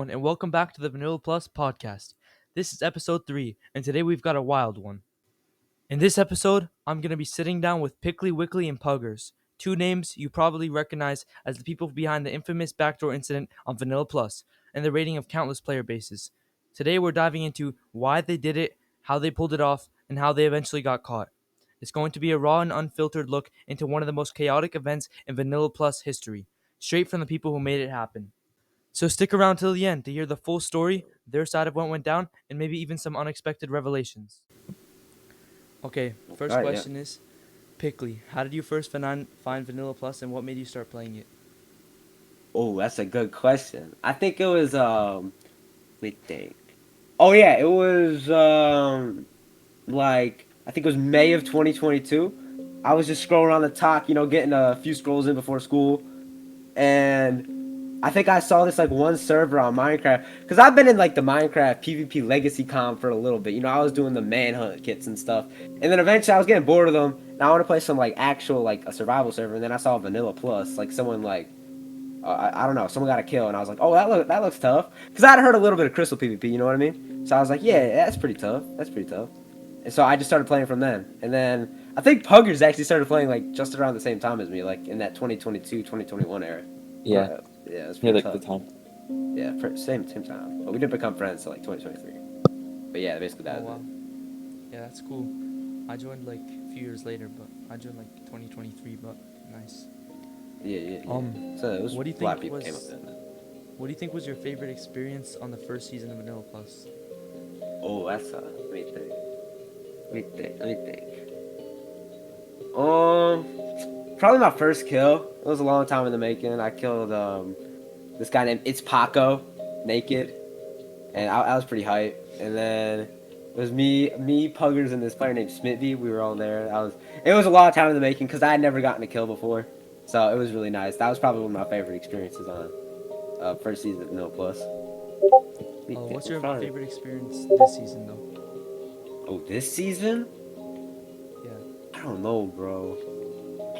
everyone, and welcome back to the Vanilla Plus podcast. This is episode 3, and today we've got a wild one. In this episode, I'm going to be sitting down with PicklyWickly and Puggers, two names you probably recognize as the people behind the infamous backdoor incident on Vanilla Plus and the raiding of countless player bases. Today, we're diving into why they did it, how they pulled it off, and how they eventually got caught. It's going to be a raw and unfiltered look into one of the most chaotic events in Vanilla Plus history, straight from the people who made it happen. So stick around till the end to hear the full story, their side of what went down, and maybe even some unexpected revelations. Okay, first Right, yeah. question is, Pickly, how did you first find Vanilla Plus and what made you start playing it? Oh, that's a good question. I think it was let me think. Oh yeah, it was like I think it was May of 2022. I was just scrolling on the talk, getting a few scrolls in before school, and I think I saw this like one server on Minecraft because I've been in like the Minecraft PvP Legacy Comp for a little bit. I was doing the manhunt kits and stuff, and then eventually I was getting bored of them, and I want to play some like actual like a survival server, and then I saw Vanilla Plus, like someone like I don't know, someone got a kill, and I was like, oh, that looks tough, because I'd heard a little bit of Crystal PvP, you know what I mean? So I was like, Yeah. yeah, that's pretty tough. That's pretty tough. And so I just started playing from then. And then I think Puggers actually started playing like just around the same time as me, like in that 2022, 2021 era. Yeah, Yeah, it was near pretty like the tough. time. Yeah, same time. But we didn't become friends till like 2023. But yeah, basically Oh that wow. was Yeah, that's cool. I joined like a few years later, but I joined like 2023, but nice. it. Yeah. So it was What do you a lot of think people came up was then. what do you think was your favorite experience on the first season of Vanilla Plus? Oh, that's let me think. Let me think. Probably my first kill. It was a long time in the making. I killed this guy named It's Paco, naked, and I was pretty hype. And then it was me, Puggers, and this player named Smithy. We were all there. It was a long time in the making because I had never gotten a kill before, so it was really nice. That was probably one of my favorite experiences on first season of No Plus. What's your favorite experience this season though? Oh, this season? Yeah. I don't know, bro.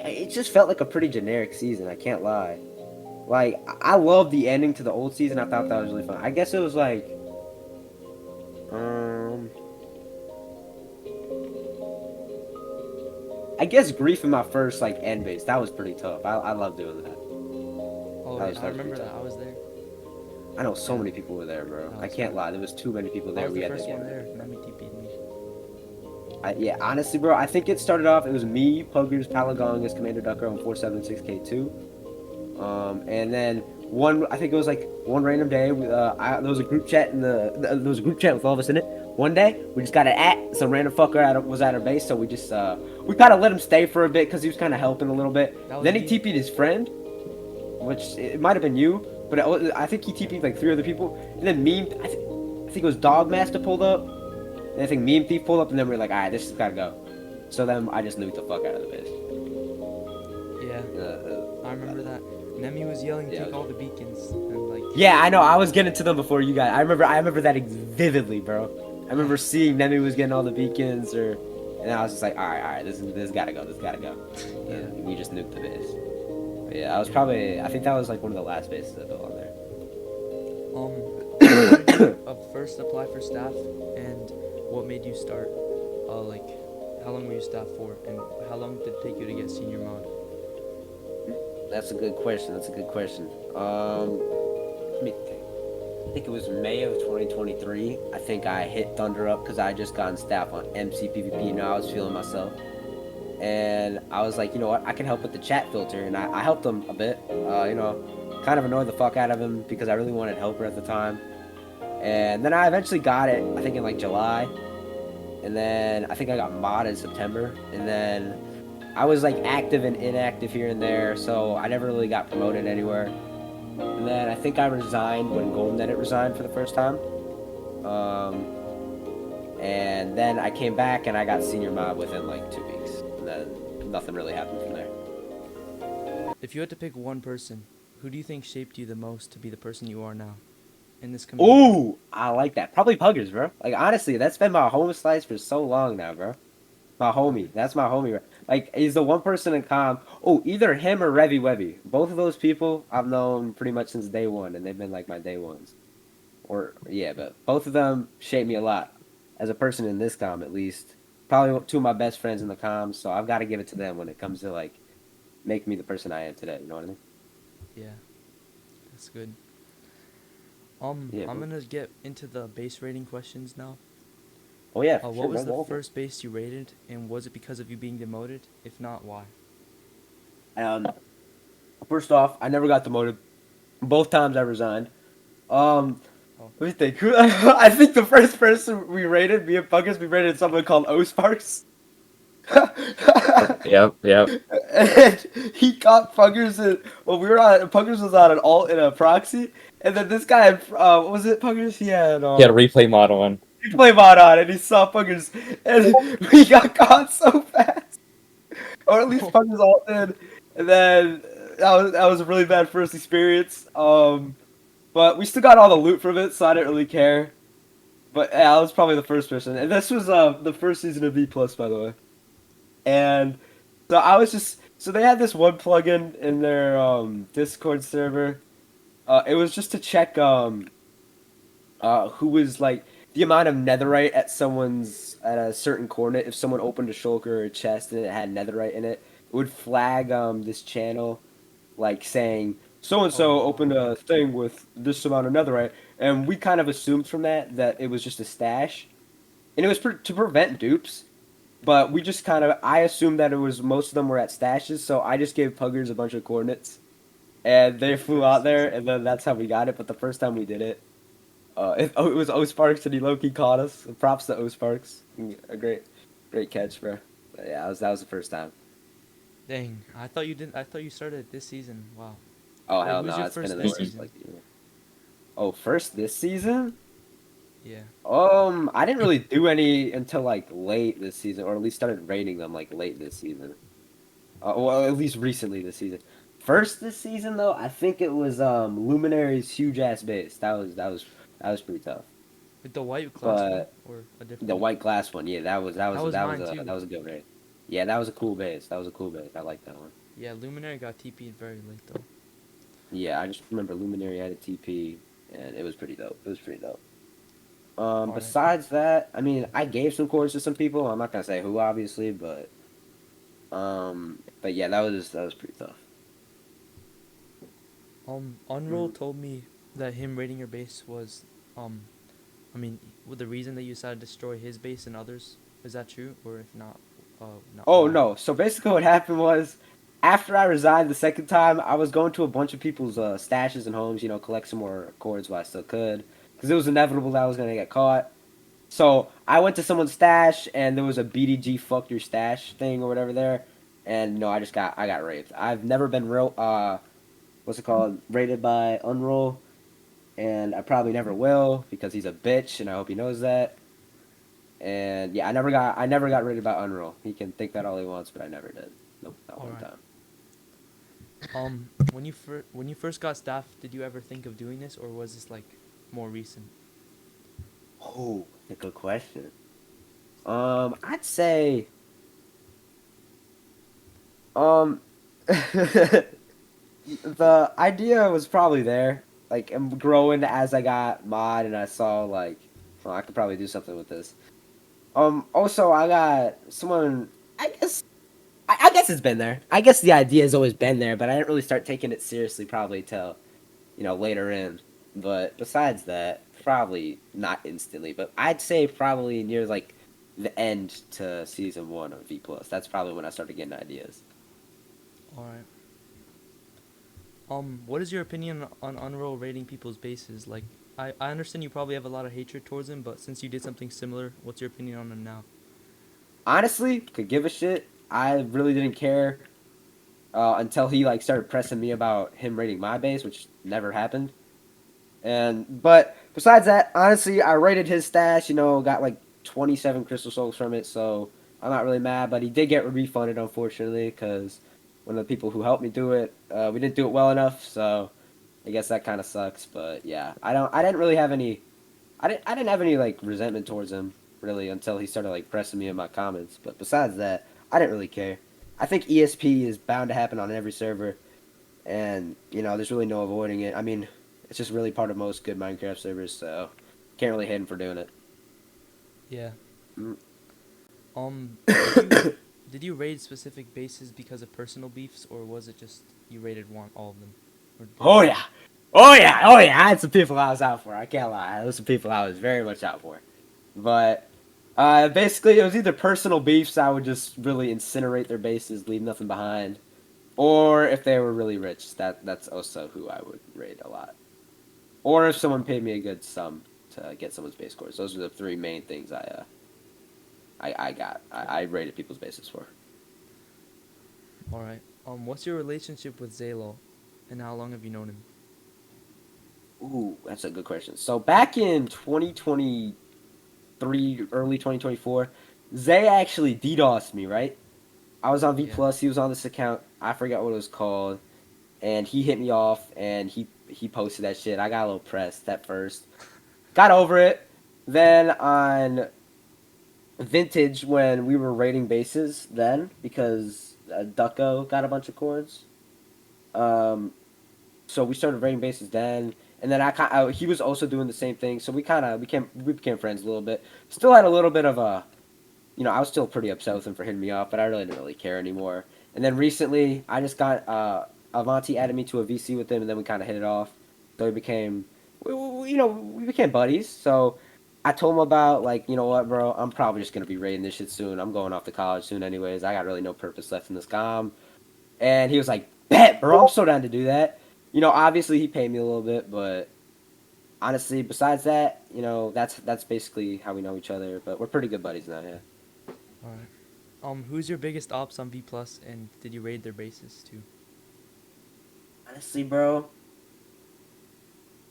It just felt like a pretty generic season. I can't lie. Like I love the ending to the old season. I thought that was really fun. I guess it was like, um, I guess grief in my first like end base. That was pretty tough. I love doing that. Oh, That yeah, was I remember pretty that. tough. I was there. I know so many people were there, bro. That I was can't fun. lie. There was too many people I there. was We the had to first get. one there. Nami TP'd me. Yeah, honestly, bro, I think it started off. It was me, Puggers, Palagongas, Commander Ducker on 476K2. And then I think it was like one random day. There was a group chat there was a group chat with all of us in it. One day, we just got an at some random fucker was at our base, so we just we kind of let him stay for a bit because he was kind of helping a little bit. That was Then he me. TP'd his friend, which it might have been you, but I think he TP'd like 3 other people. And then I think it was Dogmaster pulled up. And I think Meme Thief pulled up, and then we were like, alright, this has gotta go. So then I just nuked the fuck out of the base. Yeah. I remember that. Nemi was yelling, Yeah, take all the beacons, and like. Yeah, I know. I was getting to them before you guys. I remember that vividly, bro. I remember seeing Nemi was getting all the beacons, and I was just like, all right, this gotta go. Yeah. And we just nuked the base. But yeah, I think that was like one of the last bases I built on there. How did you first apply for staff, and what made you start? Like, how long were you staff for, and how long did it take you to get senior mod? That's a good question. Let me think. I think it was May of 2023. I think I hit Thunder up because I had just gotten staff on MC PvP. I was feeling myself. And I was like, you know what? I can help with the chat filter. And I helped him a bit. Kind of annoyed the fuck out of him because I really wanted helper at the time. And then I eventually got it, I think in like July. And then I think I got mod in September. And then I was like active and inactive here and there. So I never really got promoted anywhere. And then I think I resigned when Golden Edit resigned for the first time. And then I came back and I got senior mod within like 2 weeks. And then nothing really happened from there. If you had to pick one person, who do you think shaped you the most to be the person you are now in this community? Ooh, I like that. Probably Puggers, bro. Like, honestly, that's been my home slice for so long now, bro. My homie. That's my homie. Like, he's the one person in comm. Oh, either him or Revy Webby. Both of those people I've known pretty much since day one, and they've been like my day ones. or yeah, but both of them shaped me a lot as a person in this com, at least. Probably two of my best friends in the com, so I've got to give it to them when it comes to like make me the person I am today. You know what I mean? Yeah, that's good. Yeah, I'm bro. gonna get into the base rating questions now. Oh yeah, for What sure, was bro. the Go for first base you rated, and was it because of you being demoted? If not, why? it. First off, I never got demoted. Both times I resigned. Um, Oh, Let me think. I think the first person we rated, me and Puggers, we rated someone called O Sparks. Yep, yep. And he caught Puggers in, well, we were on, Puggers was on an alt in a proxy, and then this guy, what was it, Puggers? He had, He had a replay mod on. play mod on, and he saw Puggers, and we got caught so fast. Or at least Puggers alt did. And then that was a really bad first experience. But we still got all the loot from it, so I didn't really care. But yeah, I was probably the first person, and this was the first season of V Plus, by the way. And so I was just so they had this one plugin in their Discord server. It was just to check who was like the amount of netherite at someone's at a certain coordinate. If someone opened a shulker or a chest and it had netherite in it, it would flag this channel like saying so and oh so wow. opened a thing with this amount of netherite, and we kind of assumed from that it was just a stash, and it was to prevent dupes. But we just kind of I assumed that it was most of them were at stashes, so I just gave Puggers a bunch of coordinates, and they The flew out first there, season. and then that's how we got it. But the first time we did it, it was O Sparks, and he low key caught us. Props to O Sparks, a great catch, bro. But yeah, that was the first time. Dang, I thought you didn't. I thought you started this season. Wow. Oh Wait, hell who's no, your it's been first in the this works season? like a year. Oh, first this season? Yeah. I didn't really do any until like late this season, or at least started rating them like late this season. Well, at least recently this season. First this season though, I think it was Luminary's huge ass base. That was pretty tough. With the white glass one But or a different the one? white glass one, yeah, that was that That was was that was mine a too. that was a good raid. Yeah, that was a cool base. That was a cool base. I like that one. Yeah, Luminary got TP'd very late though. Yeah, I just remember Luminary had a TP, and it was pretty dope. It was pretty dope. All right. Besides that, I mean, I gave some chords to some people. I'm not gonna say who, obviously, but yeah, that was pretty tough. Unroll Mhm. told me that him raiding your base was, um, I mean, with the reason that you decided to destroy his base and others. Is that true? Or if not, not Oh why? no! So basically, what happened was, after I resigned the second time, I was going to a bunch of people's stashes and homes, collect some more chords while I still could, because it was inevitable that I was gonna get caught. So I went to someone's stash, and there was a BDG fuck your stash thing or whatever there, and no, I got raped. I've never been real what's it called, rated by Unroll, and I probably never will because he's a bitch, and I hope he knows that. And yeah, I never got rated by Unroll. He can think that all he wants, but I never did. Nope, not All one right. time. When you first got staff, did you ever think of doing this, or was this like more recent? Oh, a good question. I'd say um the idea was probably there. Like I'm growing as I got mod and I saw like, well, I could probably do something with this. Also I got someone. I guess it's been there. I guess the idea has always been there, but I didn't really start taking it seriously probably till later in. But besides that, probably not instantly, but I'd say probably near like the end to season one of V Plus. That's probably when I started getting ideas. All right. What is your opinion on Unroll raiding people's bases? Like, I understand you probably have a lot of hatred towards him, but since you did something similar, what's your opinion on him now? Honestly, could give a shit. I really didn't care until he like started pressing me about him raiding my base, which never happened. And but besides that, honestly, I raided his stash. Got like 27 crystal souls from it, so I'm not really mad. But he did get refunded, unfortunately, because one of the people who helped me do it, we didn't do it well enough. So I guess that kind of sucks. But yeah, I didn't really have any. I didn't have any like resentment towards him really until he started like pressing me in my comments. But besides that, I didn't really care. I think ESP is bound to happen on every server, and there's really no avoiding it. I mean, It's just really part of most good Minecraft servers, so can't really hate him for doing it. Yeah. Mm. Did you raid specific bases because of personal beefs, or was it just you raided one all of them, or did Oh you? yeah, oh yeah, oh yeah. I had some people I was out for. I can't lie. There was some people I was very much out for. But basically, it was either personal beefs. I would just really incinerate their bases, leave nothing behind, or if they were really rich, that's also who I would raid a lot. Or if someone paid me a good sum to get someone's base course. Those are the three main things I raided people's bases for. All right. What's your relationship with Zalo, and how long have you known him? Ooh, that's a good question. So back in 2023, early 2024, Zay actually DDoSed me, right? I was on V Yeah. Plus. He was on this account. I forgot what it was called, and he hit me off, and he posted that shit. I got a little pressed at first, got over it. Then on Vintage, when we were raiding bases, then because Ducko got a bunch of cords, um, so we started raiding bases then. And then he was also doing the same thing, so we became friends a little bit. Still had a little bit of a I was still pretty upset with him for hitting me off, but I really didn't really care anymore. And then recently, I just got Avanti added me to a VC with him, and then we kind of hit it off. So we became buddies. So I told him about like, you know what, bro, I'm probably just gonna be raiding this shit soon. I'm going off to college soon, anyways. I got really no purpose left in this com. And he was like, "Bet, bro, I'm so down to do that." Obviously he paid me a little bit, but honestly, besides that, that's basically how we know each other. But we're pretty good buddies now, yeah. All right. Who's your biggest ops on V Plus, and did you raid their bases too? Honestly, bro,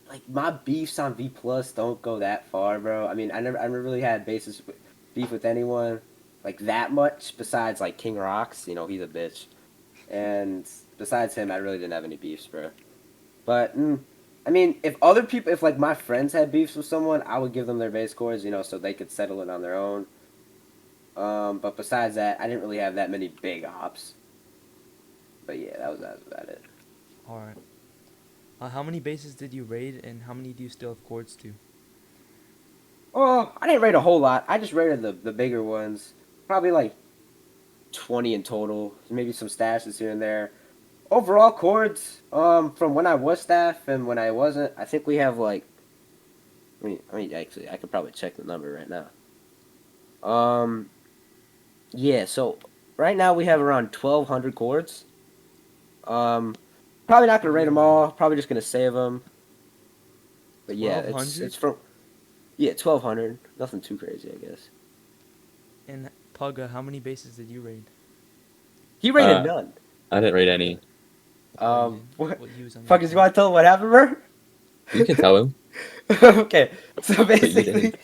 like my beefs on V Plus don't go that far, bro. I mean, I never really had beef with anyone like that much besides like King Rocks. He's a bitch, and besides him, I really didn't have any beefs, bro. But I mean, if like my friends had beefs with someone, I would give them their base cores, so they could settle it on their own. But besides that, I didn't really have that many big ops. But yeah, that was about it. All right. How many bases did you raid, and how many do you still have cords to? Oh, I didn't rate a whole lot. I just rated the bigger ones. Probably like 20 in total. Maybe some stashes here and there. Overall chords, from when I was staff and when I wasn't, I think we have like. I mean, actually, I could probably check the number right now. Um, yeah. So right now we have around 1,200 chords. Um, Probably not gonna rate them Whoa. all. Probably just gonna save them. But yeah, it's 1,200? it's from 1,200. Nothing too crazy, I guess. And Pugga, how many bases did you raid? He rated none. I didn't rate any. Oh, you didn't? What? What he was on your Fuckers, you account? want to tell him what happened, bro? You can tell him, Okay, so but you basically, didn't.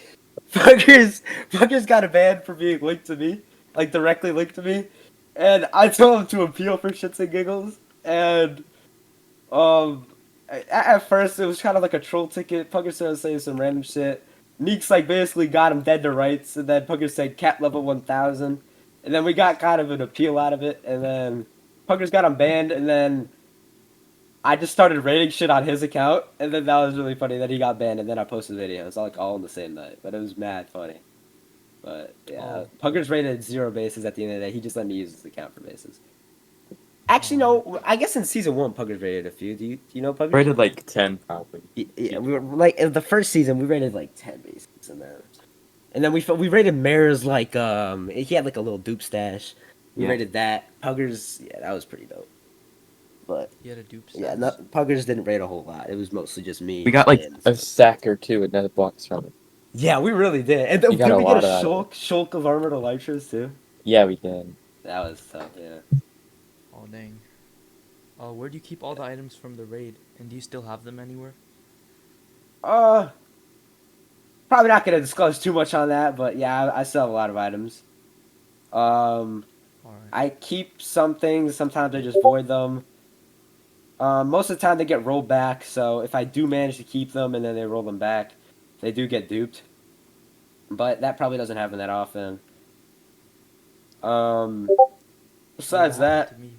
Fuckers got a ban for being linked to me, like directly linked to me, and I told him to appeal for shits and giggles, and um, at first it was kind of like a troll ticket. Puggers started saying some random shit. Neeks like basically got him dead to rights, and then Puggers said cap level 1,000, and then we got kind of an appeal out of it, and then Puggers got him banned, and then I just started rating shit on his account, and then that was really funny that he got banned, and then I posted videos, all in the same night. But it was mad funny. But yeah, Oh, Puggers rated 0 bases at the end of the day. He just let me use his account for bases. Actually, alright. no. I guess in season one, Puggers rated a few. Do you know Puggers? Rated like 10 probably. Yeah, we were like in the first season, we rated like 10 bases, and then we rated Mare's like he had like a little dupe stash. We Yeah. rated that. Puggers, yeah, that was pretty dope. But You had a dupe yeah, stash? Puggers didn't rate a whole lot. It was mostly just We me got like and a stuff. sack or two with net blocks from it. Yeah, we really did. And We got did a we get a lot out of it. shulk of armored elytras too? Yeah, we did. That was tough. Yeah. Oh, dang. Where do you keep all the items from the raid? And do you still have them anywhere? Uh, Probably not gonna disclose too much on that, but yeah, I still have a lot of items. Um, Alright. I keep some things. Sometimes I just void them. Most of the time they get rolled back. So if I do manage to keep them and then they roll them back, they do get duped. But that probably doesn't happen that often. Um, Yeah, that Besides happened to that, me.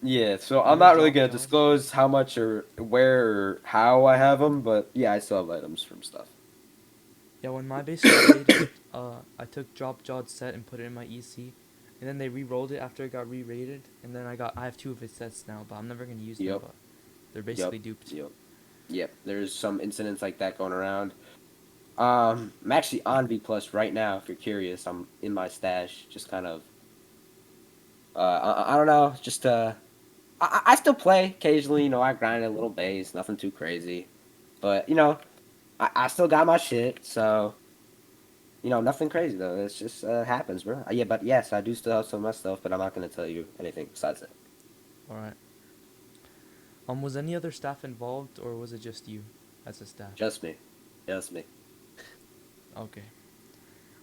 Yeah, so I'm Any not really drop gonna jobs? disclose how much or where or how I have them, but yeah, I still have items from stuff. Yeah, when my base got raided, I took drop job's set and put it in my EC, and then they re-rolled it after it got re-raided, and then I have two of his sets now, but I'm never gonna use them. Yep, But they're yep, basically duped. yep, yep. There's some incidents like that going around. I'm actually on V Plus right now. If you're curious, I'm in my stash, just kind of. I don't know, just I still play occasionally. You know, I grind a little base, nothing too crazy, but you know, I still got my shit. So you know, nothing crazy though. It's just happens, bro. Yeah, but yes, I do still have some of my stuff, but I'm not gonna tell you anything besides that. All right. Was any other staff involved, or was it just you as a staff? Just me, just me. Okay.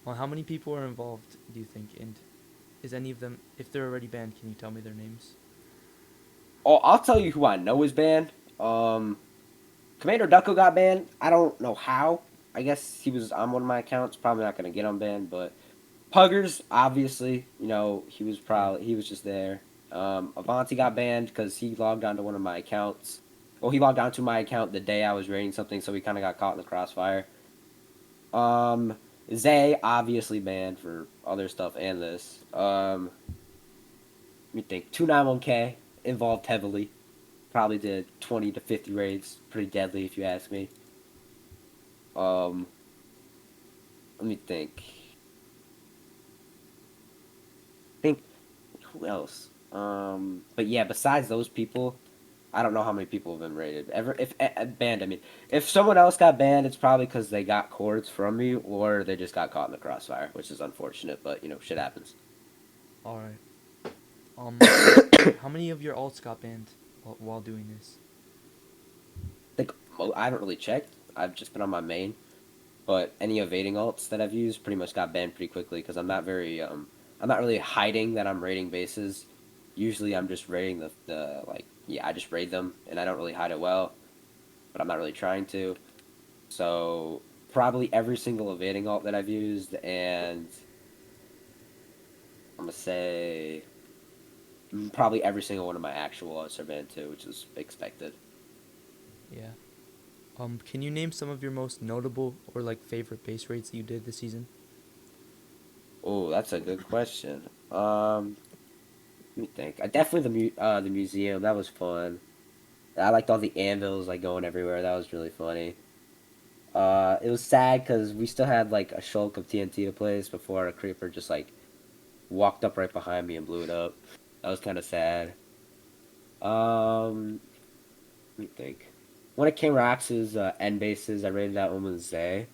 Well, how many people are involved, do you think? And is any of them, if they're already banned, can you tell me their names? Oh, I'll tell you who I know is banned. Commander Ducko got banned. I don't know how. I guess he was on one of my accounts. Probably not gonna get him banned, but Puggers, obviously, you know, Yeah. he was just there. Avanti got banned because he logged onto one of my accounts. Well, he logged onto my account the day I was raiding something, so he kind of got caught in the crossfire. Um, Zay obviously banned for other stuff and this. Let me think. 291K involved heavily. Probably did 20 to 50 raids. Pretty deadly, if you ask me. Um, let me think. Think who else? But yeah, besides those people, I don't know how many people have been raided. Ever if banned, I mean, if someone else got banned, it's probably because they got cords from me or they just got caught in the crossfire, which is unfortunate. But you know, shit happens. All right. How many of your alts got banned while doing this? Think I haven't really checked. I've just been on my main, but any evading alts that I've used pretty much got banned pretty quickly because I'm not really hiding that I'm raiding bases. Usually, I'm just raiding the like yeah, I just raid them and I don't really hide it well, but I'm not really trying to. So probably every single evading alt that I've used, and I'm gonna say probably every single one of my actual alts are banned too, which is expected. Yeah. Can you name some of your most notable or like favorite base raids that you did this season? Oh, that's a good question. Let me think. Definitely the museum. That was fun. I liked all the anvils like going everywhere. That was really funny. It was sad because we still had like a shulk of TNT to place before a creeper just like walked up right behind me and blew it up. That was kind of sad. Um, Let me think. One of King Rox's end bases, I rated that one with Zay.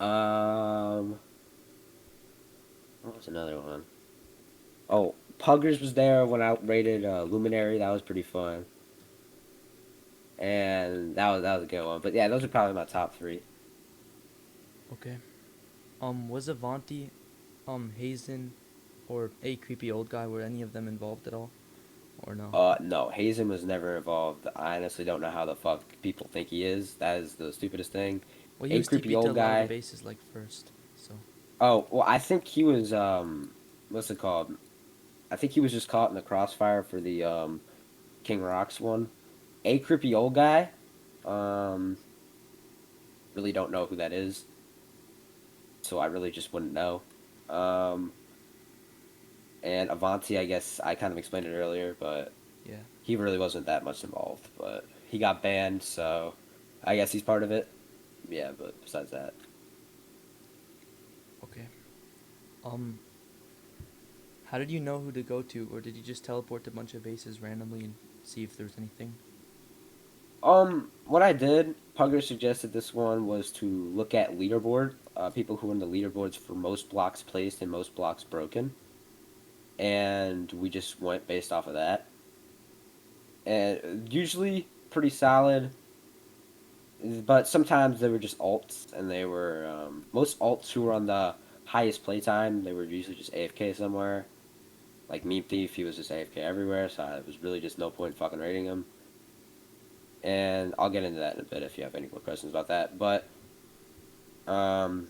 Um, what was another one? Oh, Puggers was there when I rated Luminary. That was pretty fun, and that was a good one. But yeah, those are probably my top three. Okay. Was Avanti, Hazen, or a creepy old guy, were any of them involved at all? Or no? No, Hazen was never involved. I honestly don't know how the fuck people think he is. That is the stupidest thing. Well, he A was creepy TP to a old lot of the guy. bases like first, so. Oh, well, I think he was what's it called? I think he was just caught in the crossfire for the King Rocks one. A creepy old guy. Um, really don't know who that is, so I really just wouldn't know. Um, and Avanti, I guess I kind of explained it earlier, but Yeah. he really wasn't that much involved. But he got banned, so I guess he's part of it. Yeah, but besides that, Okay. Um, how did you know who to go to, or did you just teleport to a bunch of bases randomly and see if there's anything? what I did, Pugger suggested this one was to look at leaderboard, people who win the leaderboards for most blocks placed and most blocks broken, and we just went based off of that. And usually pretty solid, but sometimes they were just alts, and they were most alts who were on the highest playtime. They were usually just AFK somewhere. Like Meme Thief, he was just AFK everywhere, so it was really just no point fucking rating him. And I'll get into that in a bit if you have any more questions about that. But um,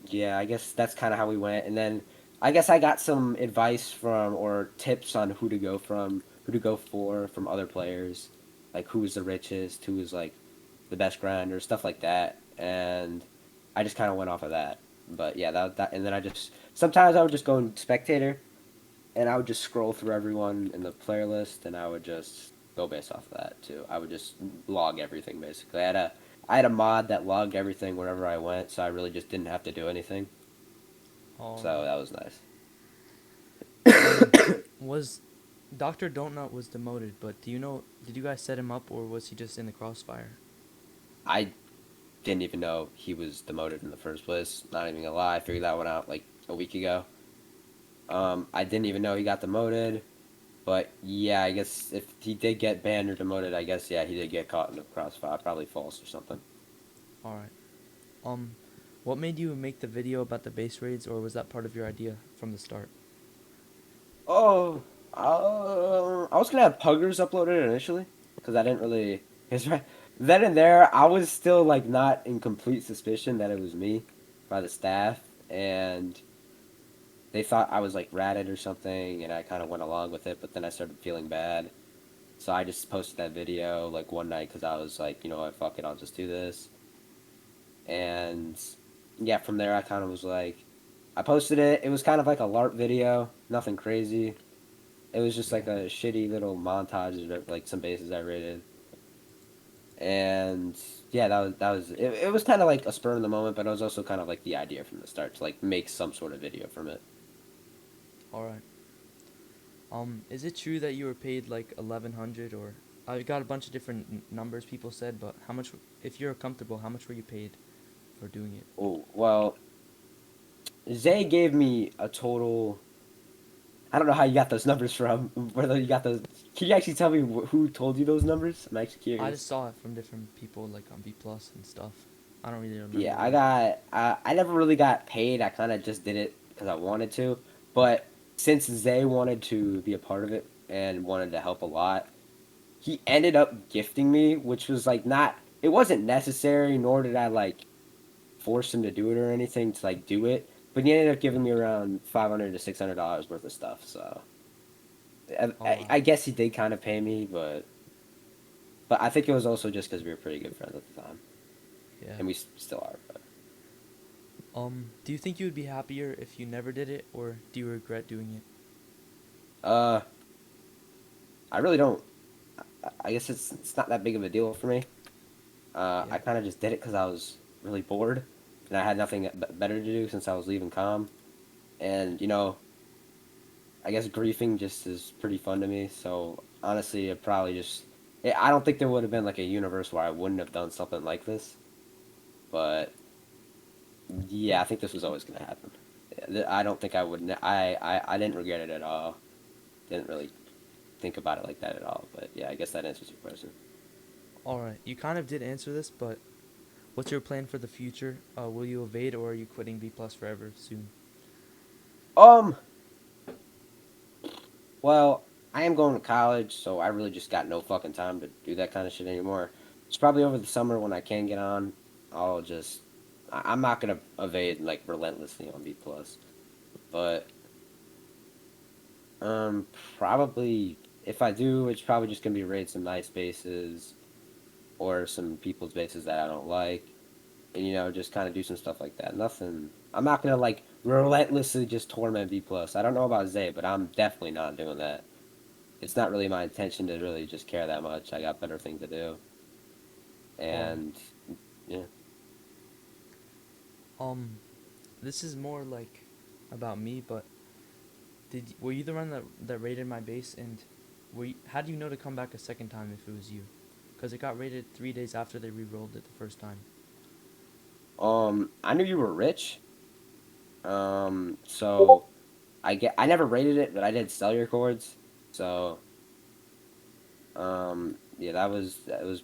yeah, I guess that's kind of how we went. And then I guess I got some advice from or tips on who to go for from other players, like who's the richest, who's like the best grinder, stuff like that, and I just kind of went off of that. But yeah, and then I just sometimes I would just go in spectator, and I would just scroll through everyone in the player list, and I would just go based off of that too. I would just log everything basically. I had a mod that logged everything wherever I went, so I really just didn't have to do anything. All So right. that was nice. Um, was Doctor Donut was demoted, but do you know? Did you guys set him up, or was he just in the crossfire? I didn't even know he was demoted in the first place. Not even gonna lie, I figured that one out like a week ago. I didn't even know he got demoted, but yeah, I guess if he did get banned or demoted, I guess yeah, he did get caught in the crossfire, probably false or something. All right. Um, what made you make the video about the base raids, or was that part of your idea from the start? Oh, I was gonna have Puggers uploaded initially because I didn't really. Cause right then and there, I was still like not in complete suspicion that it was me by the staff, and they thought I was like ratted or something, and I kind of went along with it. But then I started feeling bad, so I just posted that video like one night because I was like, you know what, fuck it, I'll just do this. And yeah, from there I kind of was like, I posted it. It was kind of like a LARP video, nothing crazy. It was just Yeah. like a shitty little montage of like some bases I rated, and yeah, that was it. It was kind of like a spur in the moment, but it was also kind of like the idea from the start to like make some sort of video from it. All right. Is it true that you were paid like 1,100, or I got a bunch of different numbers people said, but how much? If you're comfortable, how much were you paid for doing it? Oh well, Zay gave me a total. I don't know how you got those numbers from. Whether you got those, can you actually tell me who told you those numbers? I'm actually I just curious. saw it from different people, like on B plus and stuff. I don't really remember Yeah, though. I never really got paid. I kind of just did it because I wanted to. But since Zay wanted to be a part of it and wanted to help a lot, he ended up gifting me, which was like not. It wasn't necessary, nor did I like force him to do it or anything to like do it. But he ended up giving me around $500 to $600 worth of stuff. So All right. I guess he did kind of pay me, but I think it was also just because we were pretty good friends at the time, Yeah. and we still are. But Do you think you would be happier if you never did it, or do you regret doing it? uh, I really don't. I guess it's not that big of a deal for me. Yeah. I kind of just did it because I was really bored, and I had nothing better to do since I was leaving com. And you know, I guess griefing just is pretty fun to me. So honestly, it probably just. I don't think there would have been like a universe where I wouldn't have done something like this. But yeah, I think this was always gonna happen. I don't think I would. I didn't regret it at all. Didn't really think about it like that at all. But yeah, I guess that answers your question. All right. You kind of did answer this, but what's your plan for the future? Will you evade, or are you quitting B plus forever soon? Um, well, I am going to college, so I really just got no fucking time to do that kind of shit anymore. It's probably over the summer when I can get on. I'll just. I'm not gonna evade like relentlessly on B plus, but um, probably if I do, it's probably just gonna be raid some nice bases or some people's bases that I don't like, and you know just kind of do some stuff like that. Nothing. I'm not gonna like relentlessly just torment B plus. I don't know about Zay, but I'm definitely not doing that. It's not really my intention to really just care that much. I got better things to do, All right. and yeah. Um, this is more like about me, but were you the one that raided my base, and how do you know to come back a second time if it was you? Because it got raided 3 days after they re-rolled it the first time. I knew you were rich. So I never rated it, but I did sell your chords. So yeah, it was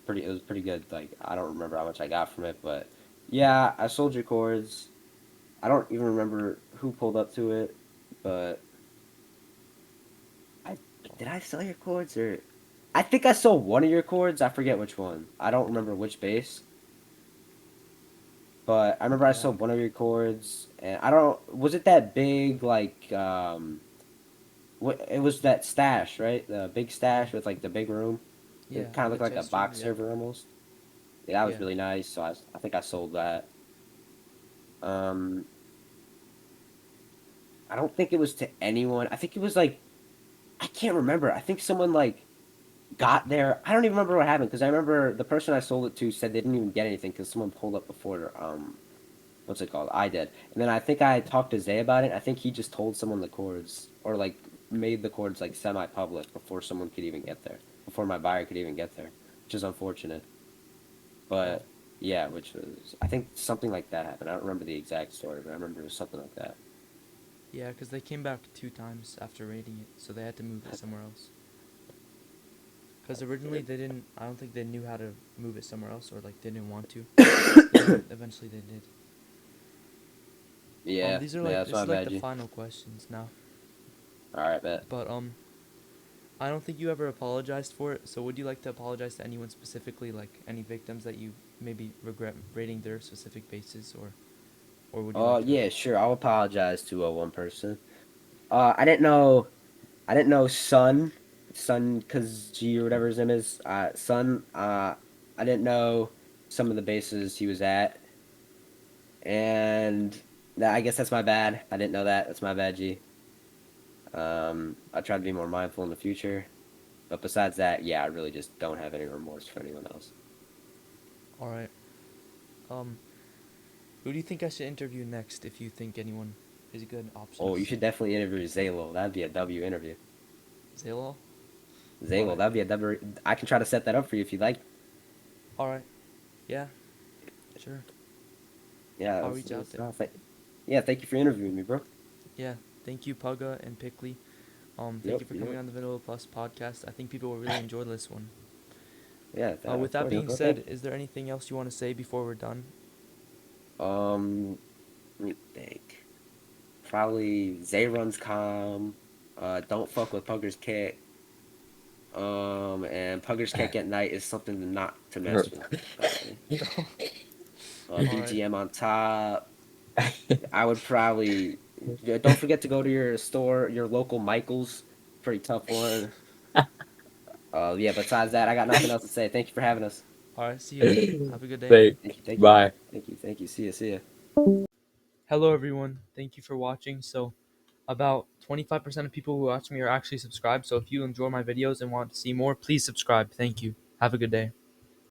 pretty good. Like I don't remember how much I got from it, but yeah, I sold your chords. I don't even remember who pulled up to it, but I did I sell your chords or I think I sold one of your chords. I forget which one. I don't remember which base, But I remember I Yeah. sold one of your cords, and I don't. Was it that big like What it was that stash, right? The big Yeah. stash with like the big room. Yeah. It kind of The looked like a chest room. box Yeah. server almost. Yeah, that was Yeah. really nice. So I think I sold that. Um, I don't think it was to anyone. I think it was like I can't remember. I think someone like got there. I don't even remember what happened because I remember the person I sold it to said they didn't even get anything because someone pulled up before. What's it called? I did, and then I think I talked to Zay about it. I think he just told someone the chords or like made the chords like semi-public before someone could even get there, before my buyer could even get there, which is unfortunate. Oh. But yeah, which was I think something like that happened. I don't remember the exact story, but I remember it was something like that. Yeah, because they came back 2 times after raiding it, so they had to move it somewhere else. Because originally they didn't. I don't think they knew how to move it somewhere else, or like they didn't want to. And then eventually they did. Yeah, These are yeah, like that's this my is like bad, the G. final questions now. All right, bet. But I don't think you ever apologized for it. So would you like to apologize to anyone specifically, like any victims that you maybe regret raiding their specific bases, or would you Oh like to? yeah, sure. I'll apologize to one person. I didn't know. I didn't know Sun, cause G or whatever his name is. Sun. I didn't know some of the bases he was at, and I guess that's my bad. I didn't know that. That's my bad, G. I try to be more mindful in the future. But besides that, yeah, I really just don't have any remorse for anyone else. All right. Um, who do you think I should interview next? If you think anyone is good Oh, you options. should definitely interview Zalo. That'd be a W interview. Zalal. All Zalo, right. that'd be a W. I can try to set that up for you if you'd like. All right. Yeah. Sure. Yeah, I'll reach out to him. yeah, thank you for interviewing me, bro. Yeah. Thank you, Pugga and Pickly. Thank Yep, you for coming yep. on the Vanilla Plus podcast. I think people will really enjoy this one. Yeah, With of that course, being bro. Thank said, is there anything else you want to say before we're done? you. Let me think. Probably Zay runs calm. Don't fuck with Puggers Kick. And Puggers Kick at night is something to not to mess with. Probably. All right. BGM on top. I would probably yeah, don't forget to go to your store, your local Michaels. Pretty tough one. Yeah. Besides that, I got nothing else to say. Thank you for having us. All right. See you. Have a good day. Say Thank you. Thank you. bye. Thank you. Thank you. See ya. See ya. Hello, everyone. Thank you for watching. So, about 25% of people who watch me are actually subscribed. So, if you enjoy my videos and want to see more, please subscribe. Thank you. Have a good day.